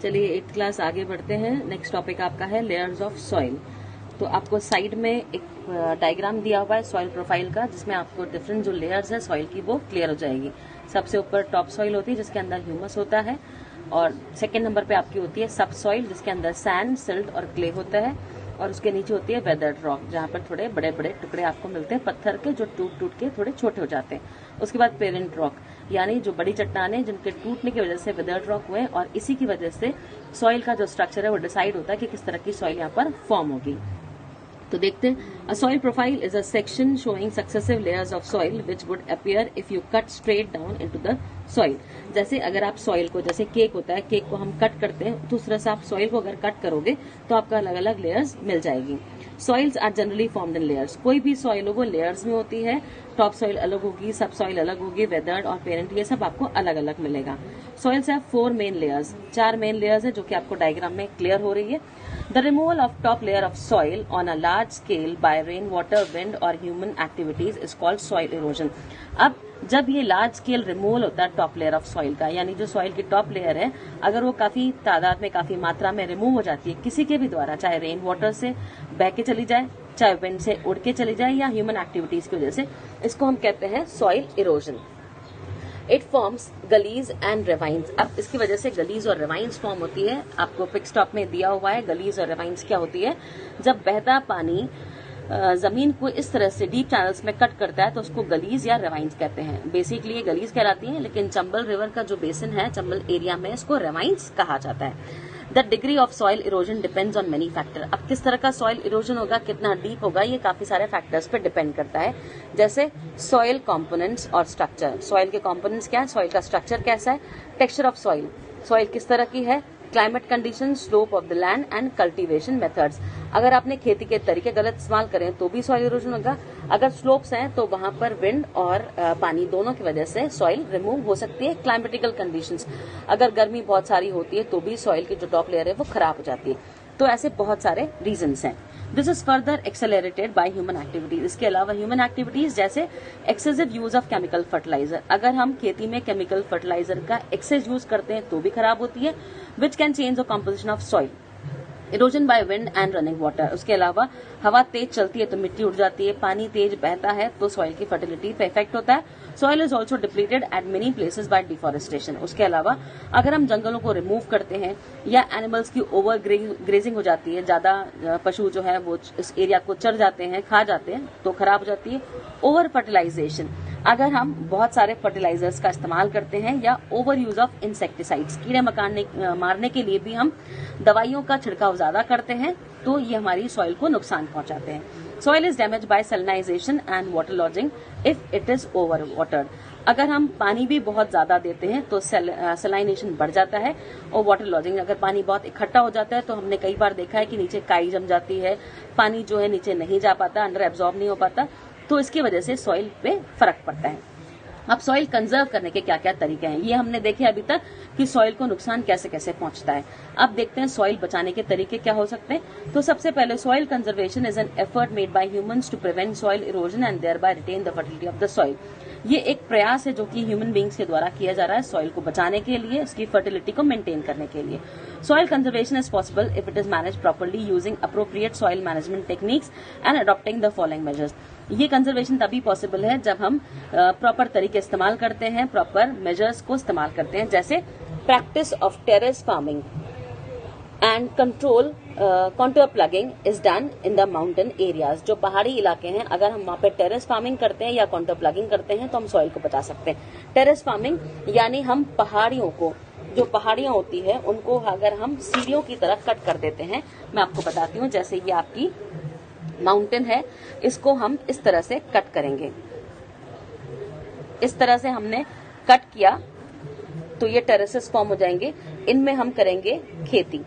चलिए 8th class आगे बढ़ते हैं। नेक्स्ट टॉपिक आपका है लेयर्स ऑफ सॉइल। तो आपको साइड में एक डायग्राम दिया हुआ है सॉइल प्रोफाइल का, जिसमें आपको डिफरेंट जो लेयर्स है सॉइल की वो क्लियर हो जाएगी। सबसे ऊपर टॉप सॉइल होती है जिसके अंदर ह्यूमस होता है, और सेकेंड नंबर पे आपकी होती है सब सॉइल जिसके अंदर सैंड, सिल्ट और क्ले होता है, और उसके नीचे होती है वेदर्ड रॉक जहाँ पर थोड़े बड़े बड़े टुकड़े आपको मिलते हैं पत्थर के, जो टूट टूट के थोड़े छोटे हो जाते हैं। उसके बाद पेरेंट रॉक यानी जो बड़ी चट्टानें जिनके टूटने की वजह से वेदर्ड रॉक हुए, और इसी की वजह से सॉइल का जो स्ट्रक्चर है वो डिसाइड होता है कि किस तरह की सॉइल यहाँ पर फॉर्म होगी। तो देखते हैं, अ soil profile is a section showing successive layers of soil which would appear if you cut straight down into the soil. जैसे अगर आप सॉइल को, जैसे केक होता है, केक को हम कट करते हैं, तो उस तरह से आप सॉइल को अगर कट करोगे तो आपको अलग अलग लेयर्स मिल जाएगी। Soils are generally formed in layers. कोई भी सॉइल हो वो लेयर्स में होती है। टॉप सॉइल अलग होगी, सब सॉइल अलग होगी, वेदर्ड और पेरेंट, ये सब आपको अलग अलग मिलेगा। Soils have 4 main layers, 4 main layers है जो कि आपको डायग्राम में क्लियर हो रही है। The removal of top layer of soil on a large scale by rain water, wind और human activities is called soil erosion. अब जब ये लार्ज स्केल रिमूवल होता है टॉप लेयर ऑफ सॉइल का, यानी जो सॉइल की टॉप लेयर है अगर वो काफी तादाद में, काफी मात्रा में रिमूव हो जाती है किसी के भी द्वारा, चाहे रेन वाटर से बह के चली जाए, चाहे विंड से उड़ के चली जाए, या ह्यूमन एक्टिविटीज की वजह से, इसको हम कहते हैं soil erosion. It forms gullies and ravines. अब इसकी वजह से गलीज और रेवाइंस फॉर्म होती है। आपको पिक स्टॉप में दिया हुआ है गलीज और रेवाइंस क्या होती है। जब बहता पानी जमीन को इस तरह से डीप चैनल्स में कट करता है तो उसको गलीज या रेवाइंस कहते हैं। बेसिकली ये गलीज कहलाती हैं, लेकिन चंबल रिवर का जो बेसिन है चंबल एरिया में, इसको रेवाइंस कहा जाता है। The degree of soil erosion depends on many factor. अब किस तरह का सॉइल इरोजन होगा, कितना डीप होगा, ये काफी सारे फैक्टर्स पे डिपेंड करता है। जैसे सॉइल कंपोनेंट्स और स्ट्रक्चर। सॉइल के कंपोनेंट्स क्या है, सॉइल का स्ट्रक्चर कैसा है, टेक्सचर ऑफ सॉइल, सॉइल किस तरह की है, climate condition, slope of the land and cultivation methods. अगर आपने खेती के तरीके गलत इस्तेमाल करें तो भी सॉइल इरोजन होगा। अगर स्लोप्स हैं तो वहां पर विंड और पानी दोनों की वजह से सॉइल रिमूव हो सकती है। क्लाइमेटिकल कंडीशंस, अगर गर्मी बहुत सारी होती है तो भी सॉइल की जो टॉप लेयर है वो खराब हो जाती है। तो ऐसे बहुत सारे रीजंस हैं। This is further accelerated by human activities. इसके अलावा ह्यूमन एक्टिविटीज जैसे excessive use of chemical fertiliser. अगर हम खेती में केमिकल फर्टिलाइजर का एक्सेस यूज करते हैं तो भी खराब होती है, which can change the composition of soil. Erosion by wind and running water. उसके अलावा हवा तेज चलती है तो मिट्टी उड़ जाती है, पानी तेज बहता है तो सॉइल की फर्टिलिटी पे इफेक्ट होता है। Soil is also depleted eight many places bye deforestation. उसके अलावा अगर हम जंगलों को रिमूव करते हैं या एनिमल्स की ओवर ग्रेजिंग हो जाती है, ज्यादा पशु जो है वो इस एरिया को चर जाते हैं, खा जाते हैं, तो खराब हो जाती है। ओवर फर्टिलाइजेशन, अगर हम बहुत सारे फर्टिलाइजर्स का इस्तेमाल करते हैं, या ओवर यूज ऑफ इंसेक्टिसाइड्स, कीड़े मारने के लिए भी हम दवाइयों का छिड़काव ज्यादा करते हैं, तो ये हमारी सॉइल को नुकसान पहुंचाते हैं। Soil is damage by salinization and water logging if it is over watered. अगर हम पानी भी बहुत ज्यादा देते हैं तो सैलिनाइजेशन बढ़ जाता है, और वाटर लॉजिंग, अगर पानी बहुत इकट्ठा हो जाता है तो हमने कई बार देखा है कि नीचे काई जम जाती है, पानी जो है नीचे नहीं जा पाता, अंडर एब्जॉर्ब नहीं हो पाता, तो इसकी वजह से सॉइल पे फर्क पड़ता है। अब सॉइल कंजर्व करने के क्या क्या तरीके हैं, ये हमने देखे अभी तक कि सॉइल को नुकसान कैसे कैसे पहुंचता है। अब देखते हैं सॉइल बचाने के तरीके क्या हो सकते हैं। तो सबसे पहले soil conservation is an effort made by humans to prevent soil erosion and thereby retain the fertility of the soil. ये एक प्रयास है जो कि ह्यूमन बींग्स के द्वारा किया जा रहा है सॉइल को बचाने के लिए, इसकी फर्टिलिटी को मेंटेन करने के लिए। Soil conservation is possible if it is manage properly using appropriate soil management techniques and adopting the following measures. ये कंजर्वेशन तभी पॉसिबल है जब हम प्रॉपर तरीके इस्तेमाल करते हैं, प्रॉपर मेजर्स को इस्तेमाल करते हैं, जैसे practice of terrace farming and control contour plugging is done in the mountain areas. जो पहाड़ी इलाके हैं, अगर हम वहां पे टेरेस फार्मिंग करते हैं या कॉन्टूर प्लगिंग करते हैं तो हम सॉइल को बचा सकते हैं। टेरेस फार्मिंग यानी हम पहाड़ियों को, जो पहाड़ियां होती है उनको अगर हम सीढ़ियों की तरह कट कर देते हैं। मैं आपको बताती हूँ, जैसे ये आपकी माउंटेन है, इसको हम इस तरह से कट करेंगे। इस तरह से हमने कट किया तो ये टेरेसेस फॉर्म हो जाएंगे, इनमें हम करेंगे खेती।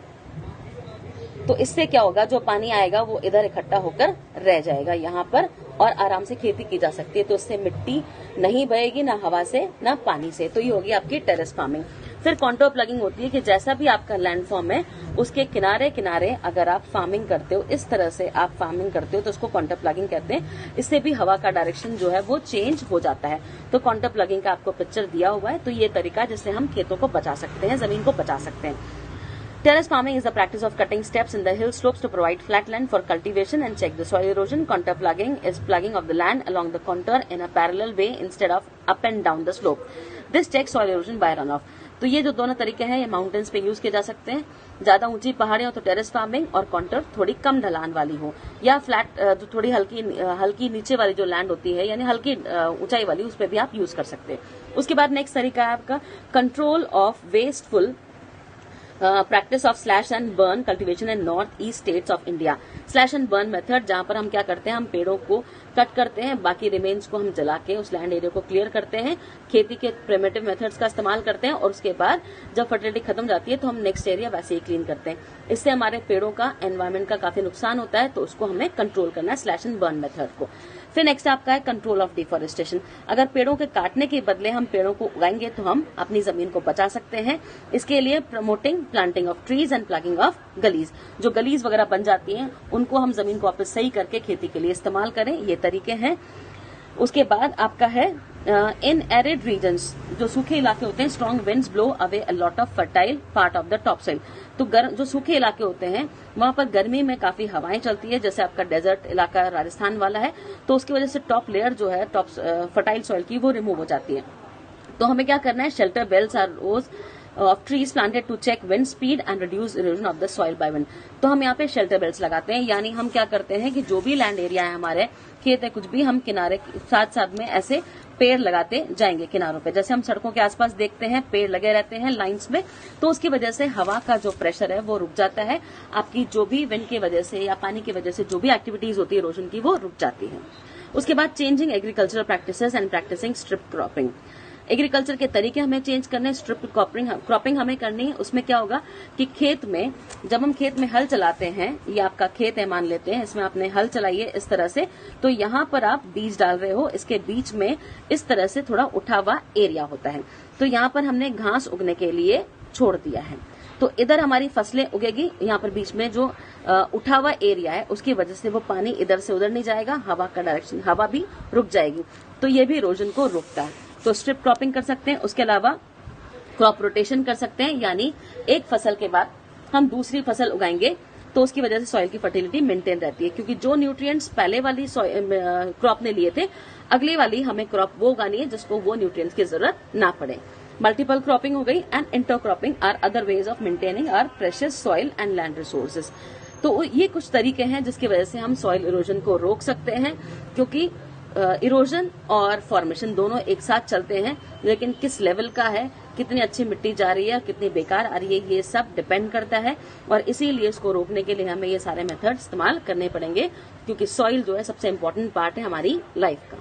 तो इससे क्या होगा, जो पानी आएगा वो इधर इकट्ठा होकर रह जाएगा यहाँ पर, और आराम से खेती की जा सकती है। तो इससे मिट्टी नहीं बहेगी, ना हवा से ना पानी से। तो ये होगी आपकी टेरेस फार्मिंग। फिर कॉन्टूर प्लगिंग होती है कि जैसा भी आपका लैंडफॉर्म है उसके किनारे किनारे अगर आप फार्मिंग करते हो, इस तरह से आप फार्मिंग करते हो तो उसको कॉन्टूर प्लगिंग कहते हैं। इससे भी हवा का डायरेक्शन जो है वो चेंज हो जाता है। तो कॉन्टूर प्लगिंग का आपको पिक्चर दिया हुआ है। तो ये तरीका जिससे हम खेतों को बचा सकते हैं, जमीन को बचा सकते हैं। Terrace farming is the practice of cutting steps in the hill slopes to provide flat land for cultivation and check the soil erosion. Contour plugging is plugging of the land along the contour in a parallel way instead of up and down the slope. This checks soil erosion by runoff. तो ये जो दोनों तरीके हैं ये mountains पे use किए जा सकते हैं। ज्यादा ऊंची पहाड़ियां हो तो टेरेस फार्मिंग, और कॉन्टूर थोड़ी कम ढलान वाली हो, या फ्लैट जो थोड़ी हल्की नीचे वाली जो लैंड होती है यानी हल्की ऊंचाई वाली, उस पर भी आप यूज कर सकते हैं। उसके बाद नेक्स्ट तरीका है आपका control of wasteful practice of slash and burn cultivation in north east states of India. Slash and burn method, जहां पर हम क्या करते हैं, हम पेड़ों को कट करते हैं, बाकी रिमेन्स को हम जला के उस लैंड एरिया को क्लियर करते हैं, खेती के प्रिमिटिव मेथड्स का इस्तेमाल करते हैं, और उसके बाद जब फर्टिलिटी खत्म हो जाती है तो हम नेक्स्ट एरिया वैसे ही क्लीन करते हैं। इससे हमारे पेड़ों का, एनवायरमेंट का काफी नुकसान होता है, तो उसको हमें कंट्रोल करना है स्लैश एंड बर्न मेथड को। फिर नेक्स्ट आपका है कंट्रोल ऑफ डिफॉरेस्टेशन। अगर पेड़ों के काटने के बदले हम पेड़ों को उगाएंगे तो हम अपनी जमीन को बचा सकते हैं। इसके लिए promoting planting of trees and plugging of gullies, जो गलीज वगैरह बन जाती हैं उनको हम जमीन को वापस सही करके खेती के लिए इस्तेमाल करें, ये तरीके हैं। उसके बाद आपका है इन एरिड रीजन्स, जो सूखे इलाके होते हैं, strong winds blow away a lot of fertile part of the top soil. तो जो सूखे इलाके होते हैं वहां पर गर्मी में काफी हवाएं चलती है, जैसे आपका डेजर्ट इलाका राजस्थान वाला है, तो उसकी वजह से टॉप लेयर जो है टॉप फर्टाइल सॉइल की वो रिमूव हो जाती है। तो हमें क्या करना है, shelter belts are rows of trees planted to check wind speed and reduce erosion of the soil by wind। तो हम यहाँ पे शेल्टर बेल्ट्स लगाते हैं, यानी हम क्या करते हैं कि जो भी लैंड एरिया है, हमारे खेत है, कुछ भी, हम किनारे साथ साथ में ऐसे पेड़ लगाते जाएंगे किनारों पे। जैसे हम सड़कों के आसपास देखते हैं पेड़ लगे रहते हैं लाइंस में, तो उसकी वजह से हवा का जो प्रेशर है वो रुक जाता है, आपकी जो भी विंड की वजह से या पानी की वजह से जो भी एक्टिविटीज होती है इरोजन की, वो रुक जाती है। उसके बाद changing agricultural practices and practising strip cropping. Agriculture के तरीके हमें चेंज करने, स्ट्रिप क्रॉपिंग हमें करनी है। उसमें क्या होगा कि खेत में, जब हम खेत में हल चलाते हैं, ये आपका खेत है मान लेते हैं, इसमें आपने हल चलाइए इस तरह से, तो यहाँ पर आप बीज डाल रहे हो, इसके बीच में इस तरह से थोड़ा उठा हुआ एरिया होता है, तो यहाँ पर हमने घास उगने के लिए छोड़ दिया है, तो इधर हमारी फसलें उगेगी। यहाँ पर बीच में जो उठा हुआ एरिया है उसकी वजह से वो पानी इधर से उधर नहीं जाएगा, हवा का डायरेक्शन, हवा भी रुक जाएगी, तो ये भी इरोजन को रोकता है। तो स्ट्रिप क्रॉपिंग कर सकते हैं। उसके अलावा क्रॉप रोटेशन कर सकते हैं, यानी एक फसल के बाद हम दूसरी फसल उगाएंगे, तो उसकी वजह से सॉइल की फर्टिलिटी मेंटेन रहती है, क्योंकि जो न्यूट्रिएंट्स पहले वाली क्रॉप ने लिए थे, अगली वाली हमें क्रॉप वो उगानी है जिसको वो न्यूट्रिएंट्स की जरूरत ना पड़े। मल्टीपल क्रॉपिंग हो गई and intercropping are other ways of maintaining our precious soil and land resources. तो ये कुछ तरीके हैं जिसकी वजह से हम सॉइल इरोजन को रोक सकते हैं, क्योंकि इरोजन और फॉर्मेशन दोनों एक साथ चलते हैं, लेकिन किस लेवल का है, कितनी अच्छी मिट्टी जा रही है, कितनी बेकार आ रही है, ये सब डिपेंड करता है। और इसीलिए इसको रोकने के लिए हमें ये सारे मेथड इस्तेमाल करने पड़ेंगे, क्योंकि सॉइल जो है सबसे इम्पोर्टेंट पार्ट है हमारी लाइफ का।